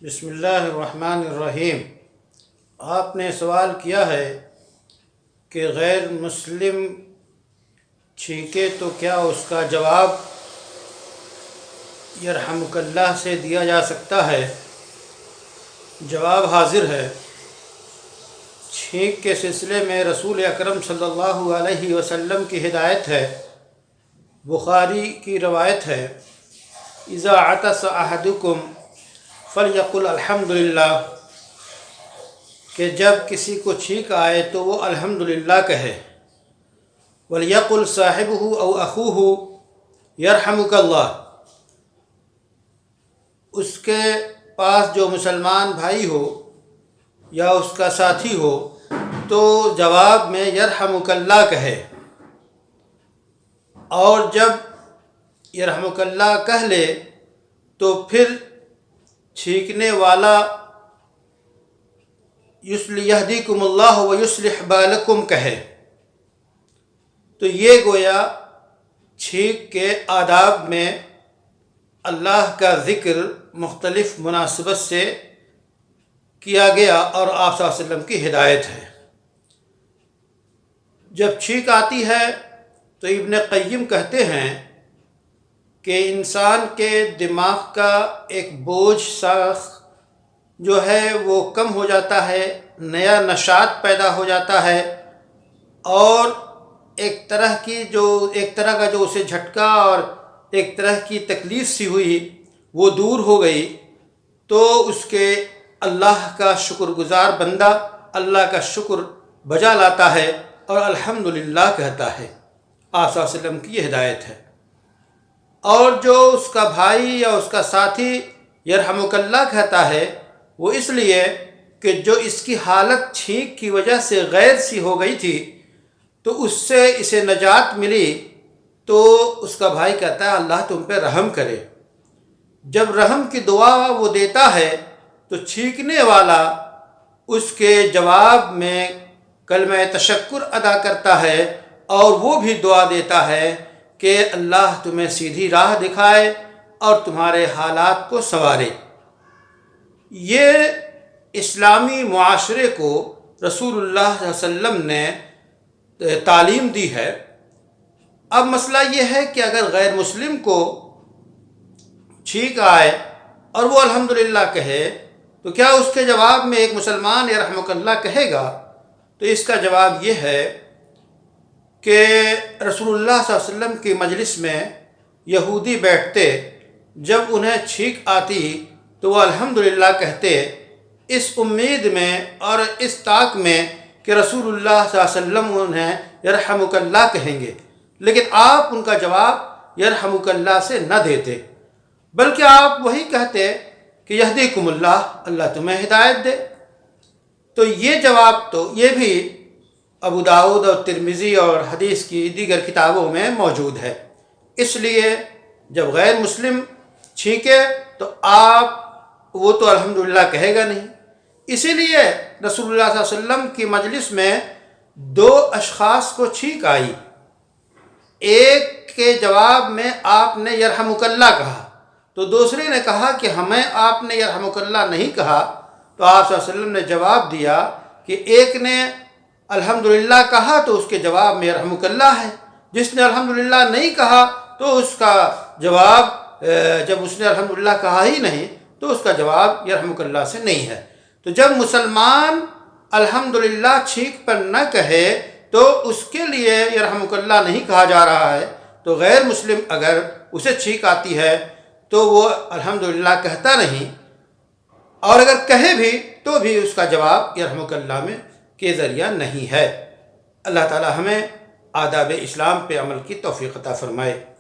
بسم اللہ الرحمن الرحیم۔ آپ نے سوال کیا ہے کہ غیر مسلم چھینکے تو کیا اس کا جواب یرحمک اللہ سے دیا جا سکتا ہے؟ جواب حاضر ہے۔ چھینک کے سلسلے میں رسول اکرم صلی اللہ علیہ وسلم کی ہدایت ہے۔ بخاری کی روایت ہے، اذا عطس احدکم فلیقل الحمدللہ، کہ جب کسی کو چھینک آئے تو وہ الحمدللہ کہے۔ ولیقل صاحبہ او اخوہ یرحمک اللہ، اس کے پاس جو مسلمان بھائی ہو یا اس کا ساتھی ہو تو جواب میں یرحمک اللہ کہے، اور جب یرحمک اللہ کہہ لے تو پھر چھینکنے والا یہدیکم اللہ و یصلح بالکم کہے۔ تو یہ گویا چھینک کے آداب میں اللہ کا ذکر مختلف مناسبت سے کیا گیا اور آپ صلی اللہ علیہ وسلم کی ہدایت ہے۔ جب چھینک آتی ہے تو ابن قیم کہتے ہیں کہ انسان کے دماغ کا ایک بوجھ سا جو ہے وہ کم ہو جاتا ہے، نیا نشاط پیدا ہو جاتا ہے، اور ایک طرح کا جو اسے جھٹکا اور ایک طرح کی تکلیف سی ہوئی وہ دور ہو گئی، تو اس کے اللہ کا شکر گزار بندہ اللہ کا شکر بجا لاتا ہے اور الحمدللہ کہتا ہے۔ آپ صلی اللہ علیہ وسلم کی یہ ہدایت ہے۔ اور جو اس کا بھائی یا اس کا ساتھی یرحمک اللہ کہتا ہے، وہ اس لیے کہ جو اس کی حالت چھینک کی وجہ سے غیر سی ہو گئی تھی تو اس سے اسے نجات ملی، تو اس کا بھائی کہتا ہے اللہ تم پہ رحم کرے۔ جب رحم کی دعا وہ دیتا ہے تو چھینکنے والا اس کے جواب میں کلمہ تشکر ادا کرتا ہے اور وہ بھی دعا دیتا ہے کہ اللہ تمہیں سیدھی راہ دکھائے اور تمہارے حالات کو سنوارے۔ یہ اسلامی معاشرے کو رسول اللہ صلی اللہ علیہ وسلم نے تعلیم دی ہے۔ اب مسئلہ یہ ہے کہ اگر غیر مسلم کو چھینک آئے اور وہ الحمدللہ کہے تو کیا اس کے جواب میں ایک مسلمان یرحمک اللہ کہے گا؟ تو اس کا جواب یہ ہے کہ رسول اللہ صلی اللہ علیہ وسلم کی مجلس میں یہودی بیٹھتے، جب انہیں چھینک آتی تو وہ الحمدللہ کہتے، اس امید میں اور اس طاق میں کہ رسول اللہ صلی اللہ علیہ وسلم انہیں یرحمک اللہ کہیں گے، لیکن آپ ان کا جواب یرحمک اللہ سے نہ دیتے، بلکہ آپ وہی کہتے کہ یہدیکم اللہ، اللہ تمہیں ہدایت دے۔ تو یہ جواب تو یہ بھی ابو داؤد اور ترمذی اور حدیث کی دیگر کتابوں میں موجود ہے۔ اس لیے جب غیر مسلم چھینکے تو وہ تو الحمدللہ کہے گا نہیں۔ اسی لیے رسول اللہ صلی اللہ علیہ وسلم کی مجلس میں دو اشخاص کو چھینک آئی، ایک کے جواب میں آپ نے یرحمک اللہ کہا تو دوسرے نے کہا کہ ہمیں آپ نے یرحمک اللہ نہیں کہا، تو آپ صلی اللہ علیہ وسلم نے جواب دیا کہ ایک نے الحمدللہ کہا تو اس کے جواب میں یرحمک اللہ ہے، جس نے الحمدللہ نہیں کہا تو اس کا جواب، جب اس نے الحمدللہ کہا ہی نہیں تو اس کا جواب یرحمک اللہ سے نہیں ہے۔ تو جب مسلمان الحمدللہ چھینک پر نہ کہے تو اس کے لیے یرحمک اللہ نہیں کہا جا رہا ہے، تو غیر مسلم اگر اسے چھینک آتی ہے تو وہ الحمدللہ کہتا نہیں، اور اگر کہے بھی تو بھی اس کا جواب یرحمک اللہ میں کے ذریعہ نہیں ہے۔ اللہ تعالی ہمیں آداب اسلام پہ عمل کی توفیق عطا فرمائے۔